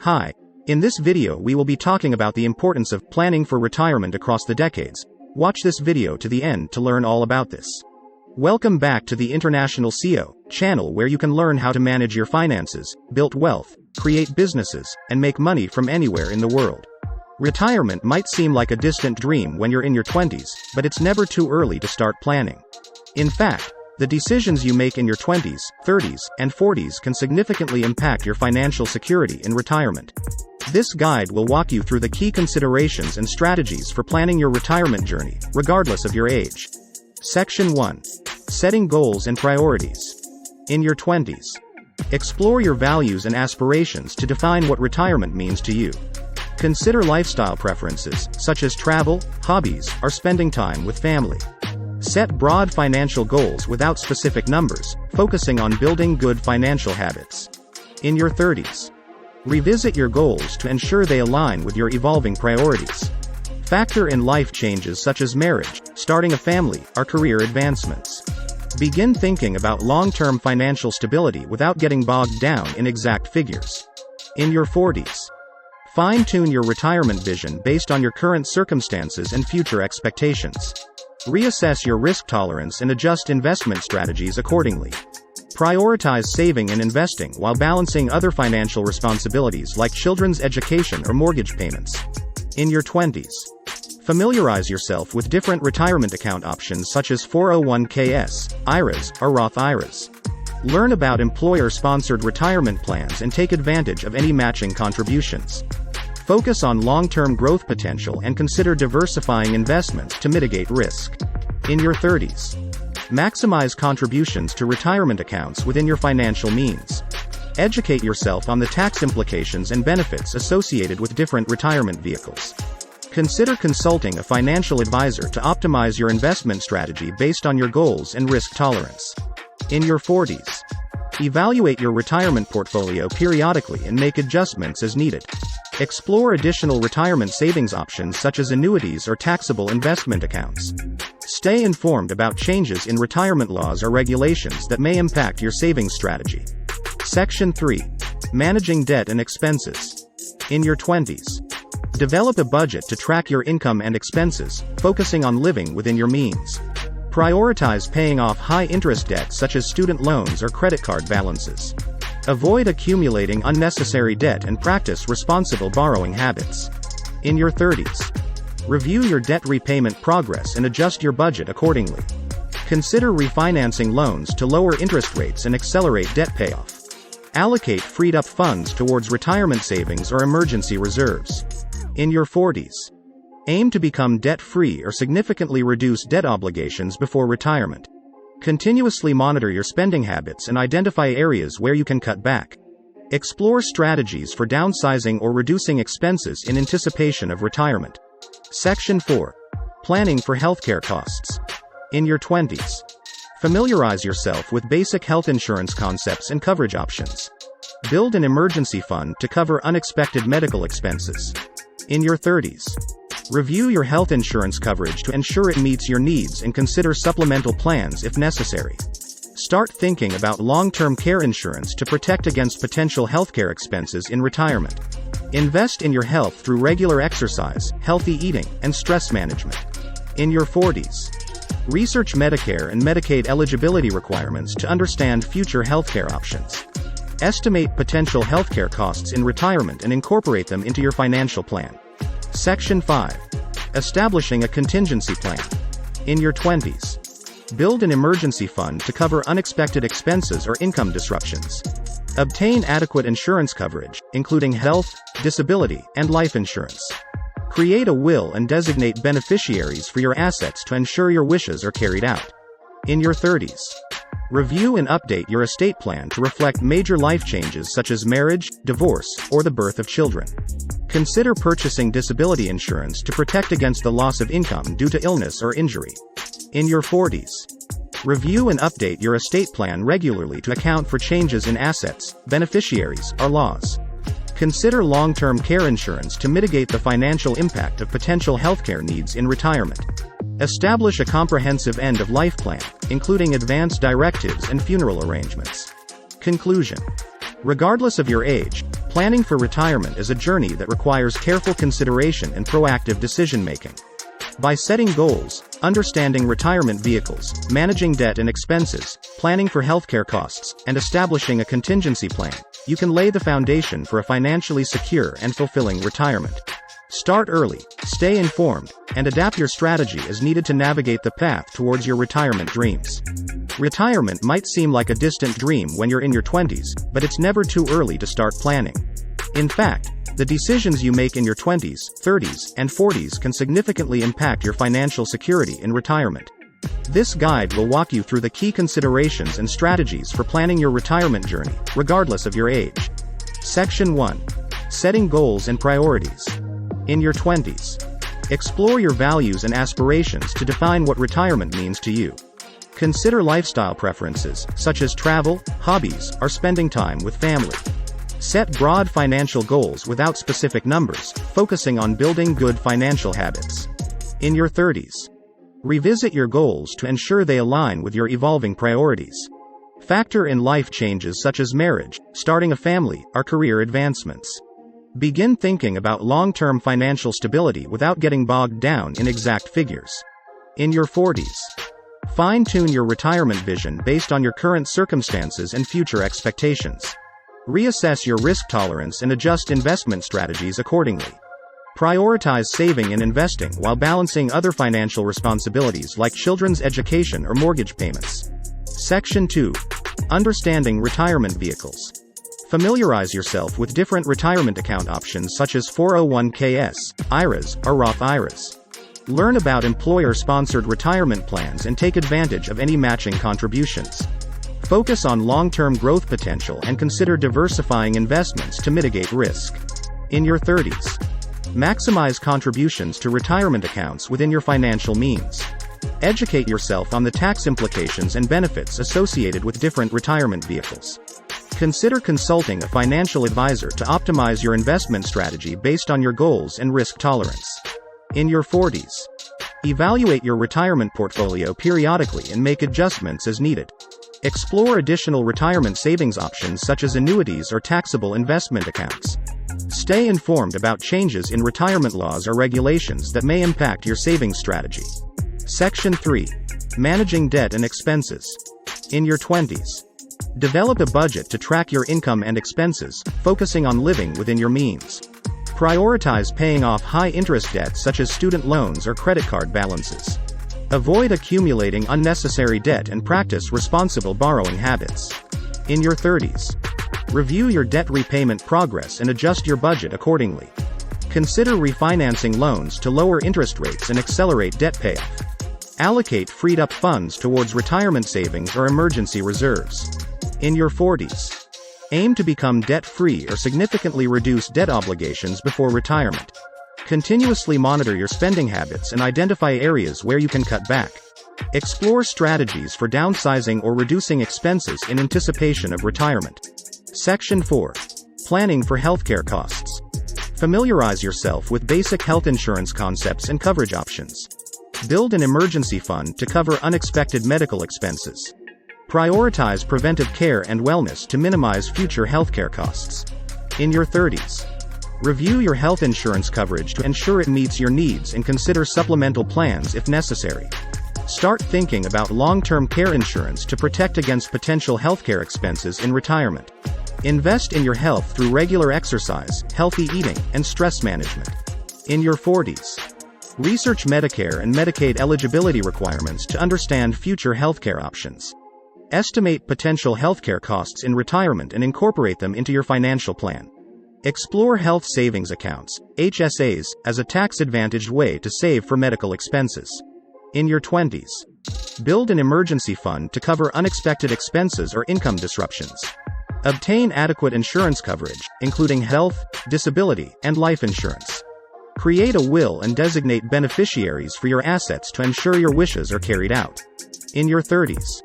Hi. In this video we will be talking about the importance of planning for retirement across the decades. Watch this video to the end to learn all about this. Welcome back to the International CEO channel, where you can learn how to manage your finances, build wealth, create businesses, and make money from anywhere in the world. Retirement might seem like a distant dream when you're in your 20s, but it's never too early to start planning. In fact, the decisions you make in your 20s, 30s, and 40s can significantly impact your financial security in retirement. This guide will walk you through the key considerations and strategies for planning your retirement journey, regardless of your age. Section 1. Setting goals and priorities. In your 20s, explore your values and aspirations to define what retirement means to you. Consider lifestyle preferences, such as travel, hobbies, or spending time with family. Set broad financial goals without specific numbers, focusing on building good financial habits. In your 30s, revisit your goals to ensure they align with your evolving priorities. Factor in life changes such as marriage, starting a family, or career advancements. Begin thinking about long-term financial stability without getting bogged down in exact figures. In your 40s, fine-tune your retirement vision based on your current circumstances and future expectations. Reassess your risk tolerance and adjust investment strategies accordingly. Prioritize saving and investing while balancing other financial responsibilities like children's education or mortgage payments. In your 20s, familiarize yourself with different retirement account options such as 401ks, IRAs, or Roth IRAs. Learn about employer-sponsored retirement plans and take advantage of any matching contributions. Focus on long-term growth potential and consider diversifying investments to mitigate risk. In your 30s, maximize contributions to retirement accounts within your financial means. Educate yourself on the tax implications and benefits associated with different retirement vehicles. Consider consulting a financial advisor to optimize your investment strategy based on your goals and risk tolerance. In your 40s, evaluate your retirement portfolio periodically and make adjustments as needed. Explore additional retirement savings options such as annuities or taxable investment accounts. Stay informed about changes in retirement laws or regulations that may impact your savings strategy. Section 3. Managing debt and expenses. In your 20s, develop a budget to track your income and expenses, focusing on living within your means. Prioritize paying off high-interest debts such as student loans or credit card balances. Avoid accumulating unnecessary debt and practice responsible borrowing habits. In your 30s, review your debt repayment progress and adjust your budget accordingly. Consider refinancing loans to lower interest rates and accelerate debt payoff. Allocate freed-up funds towards retirement savings or emergency reserves. In your 40s, aim to become debt-free or significantly reduce debt obligations before retirement. Continuously monitor your spending habits and identify areas where you can cut back. Explore strategies for downsizing or reducing expenses in anticipation of retirement. Section 4. Planning for healthcare costs. In your 20s, familiarize yourself with basic health insurance concepts and coverage options. Build an emergency fund to cover unexpected medical expenses. In your 30s, review your health insurance coverage to ensure it meets your needs and consider supplemental plans if necessary. Start thinking about long-term care insurance to protect against potential healthcare expenses in retirement. Invest in your health through regular exercise, healthy eating, and stress management. In your 40s, research Medicare and Medicaid eligibility requirements to understand future healthcare options. Estimate potential healthcare costs in retirement and incorporate them into your financial plan. Section 5. Establishing a contingency plan. In your 20s, build an emergency fund to cover unexpected expenses or income disruptions. Obtain adequate insurance coverage, including health, disability, and life insurance. Create a will and designate beneficiaries for your assets to ensure your wishes are carried out. In your 30s, review and update your estate plan to reflect major life changes such as marriage, divorce, or the birth of children. Consider purchasing disability insurance to protect against the loss of income due to illness or injury. In your 40s, review and update your estate plan regularly to account for changes in assets, beneficiaries, or laws. Consider long-term care insurance to mitigate the financial impact of potential healthcare needs in retirement. Establish a comprehensive end-of-life plan, including advance directives and funeral arrangements. Conclusion. Regardless of your age, Planning for retirement is a journey that requires careful consideration and proactive decision-making. By setting goals, understanding retirement vehicles, managing debt and expenses, planning for healthcare costs, and establishing a contingency plan, you can lay the foundation for a financially secure and fulfilling retirement. Start early, stay informed, and adapt your strategy as needed to navigate the path towards your retirement dreams. Retirement might seem like a distant dream when you're in your 20s, but it's never too early to start planning. In fact, the decisions you make in your 20s, 30s, and 40s can significantly impact your financial security in retirement. This guide will walk you through the key considerations and strategies for planning your retirement journey, regardless of your age. Section 1. Setting goals and priorities. In your 20s, explore your values and aspirations to define what retirement means to you. Consider lifestyle preferences, such as travel, hobbies, or spending time with family. Set broad financial goals without specific numbers, focusing on building good financial habits. In your 30s, revisit your goals to ensure they align with your evolving priorities. Factor in life changes such as marriage, starting a family, or career advancements. Begin thinking about long-term financial stability without getting bogged down in exact figures. In your 40s, fine-tune your retirement vision based on your current circumstances and future expectations. Reassess your risk tolerance and adjust investment strategies accordingly. Prioritize saving and investing while balancing other financial responsibilities like children's education or mortgage payments. Section 2. Understanding retirement vehicles. Familiarize yourself with different retirement account options such as 401ks, IRAs, or Roth IRAs. Learn about employer-sponsored retirement plans and take advantage of any matching contributions. Focus on long-term growth potential and consider diversifying investments to mitigate risk. In your 30s, maximize contributions to retirement accounts within your financial means. Educate yourself on the tax implications and benefits associated with different retirement vehicles. Consider consulting a financial advisor to optimize your investment strategy based on your goals and risk tolerance. In your 40s, evaluate your retirement portfolio periodically and make adjustments as needed. Explore additional retirement savings options such as annuities or taxable investment accounts. Stay informed about changes in retirement laws or regulations that may impact your savings strategy. Section 3. Managing debt and expenses. In your 20s, develop a budget to track your income and expenses, focusing on living within your means. Prioritize paying off high-interest debts such as student loans or credit card balances. Avoid accumulating unnecessary debt and practice responsible borrowing habits. In your 30s, review your debt repayment progress and adjust your budget accordingly. Consider refinancing loans to lower interest rates and accelerate debt payoff. Allocate freed-up funds towards retirement savings or emergency reserves. In your 40s, aim to become debt-free or significantly reduce debt obligations before retirement. Continuously monitor your spending habits and identify areas where you can cut back. Explore strategies for downsizing or reducing expenses in anticipation of retirement. Section 4. Planning for healthcare costs. Familiarize yourself with basic health insurance concepts and coverage options. Build an emergency fund to cover unexpected medical expenses. Prioritize preventive care and wellness to minimize future healthcare costs. In your 30s, review your health insurance coverage to ensure it meets your needs and consider supplemental plans if necessary. Start thinking about long-term care insurance to protect against potential healthcare expenses in retirement. Invest in your health through regular exercise, healthy eating, and stress management. In your 40s, research Medicare and Medicaid eligibility requirements to understand future healthcare options. Estimate potential healthcare costs in retirement and incorporate them into your financial plan. Explore health savings accounts, HSAs, as a tax-advantaged way to save for medical expenses. In your 20s, build an emergency fund to cover unexpected expenses or income disruptions. Obtain adequate insurance coverage, including health, disability, and life insurance. Create a will and designate beneficiaries for your assets to ensure your wishes are carried out. In your 30s,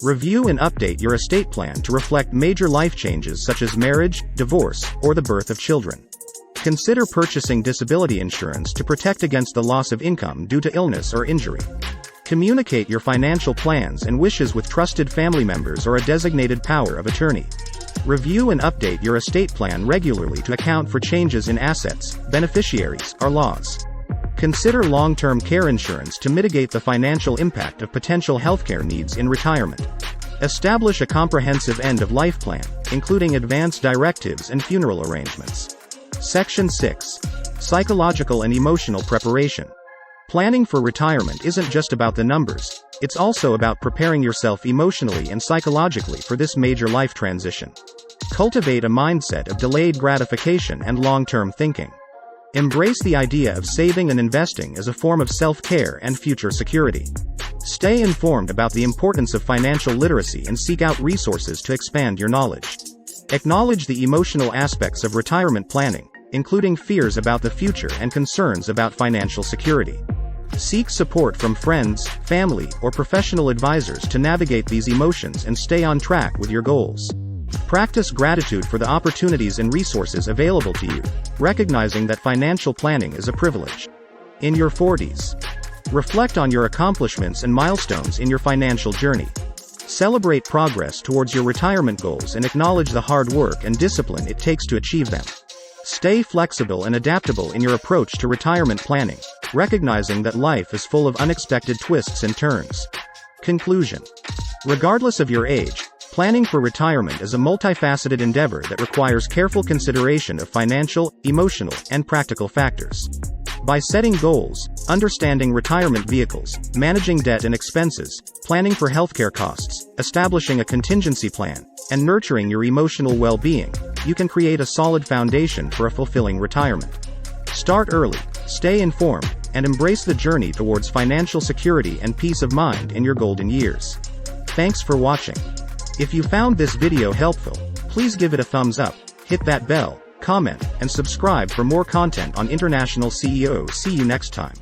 review and update your estate plan to reflect major life changes such as marriage, divorce, or the birth of children. Consider purchasing disability insurance to protect against the loss of income due to illness or injury. Communicate your financial plans and wishes with trusted family members or a designated power of attorney. Review and update your estate plan regularly to account for changes in assets, beneficiaries, or laws. Consider long-term care insurance to mitigate the financial impact of potential healthcare needs in retirement. Establish a comprehensive end-of-life plan, including advance directives and funeral arrangements. Section 6. Psychological and emotional preparation. Planning for retirement isn't just about the numbers, it's also about preparing yourself emotionally and psychologically for this major life transition. Cultivate a mindset of delayed gratification and long-term thinking. Embrace the idea of saving and investing as a form of self-care and future security. Stay informed about the importance of financial literacy and seek out resources to expand your knowledge. Acknowledge the emotional aspects of retirement planning, including fears about the future and concerns about financial security. Seek support from friends, family, or professional advisors to navigate these emotions and stay on track with your goals. Practice gratitude for the opportunities and resources available to you, recognizing that financial planning is a privilege. In your 40s, reflect on your accomplishments and milestones in your financial journey. Celebrate progress towards your retirement goals and acknowledge the hard work and discipline it takes to achieve them. Stay flexible and adaptable in your approach to retirement planning, recognizing that life is full of unexpected twists and turns. Conclusion. Regardless of your age, planning for retirement is a multifaceted endeavor that requires careful consideration of financial, emotional, and practical factors. By setting goals, understanding retirement vehicles, managing debt and expenses, planning for healthcare costs, establishing a contingency plan, and nurturing your emotional well-being, you can create a solid foundation for a fulfilling retirement. Start early, stay informed, and embrace the journey towards financial security and peace of mind in your golden years. Thanks for watching. If you found this video helpful, please give it a thumbs up, hit that bell, comment, and subscribe for more content on International CEO. See you next time.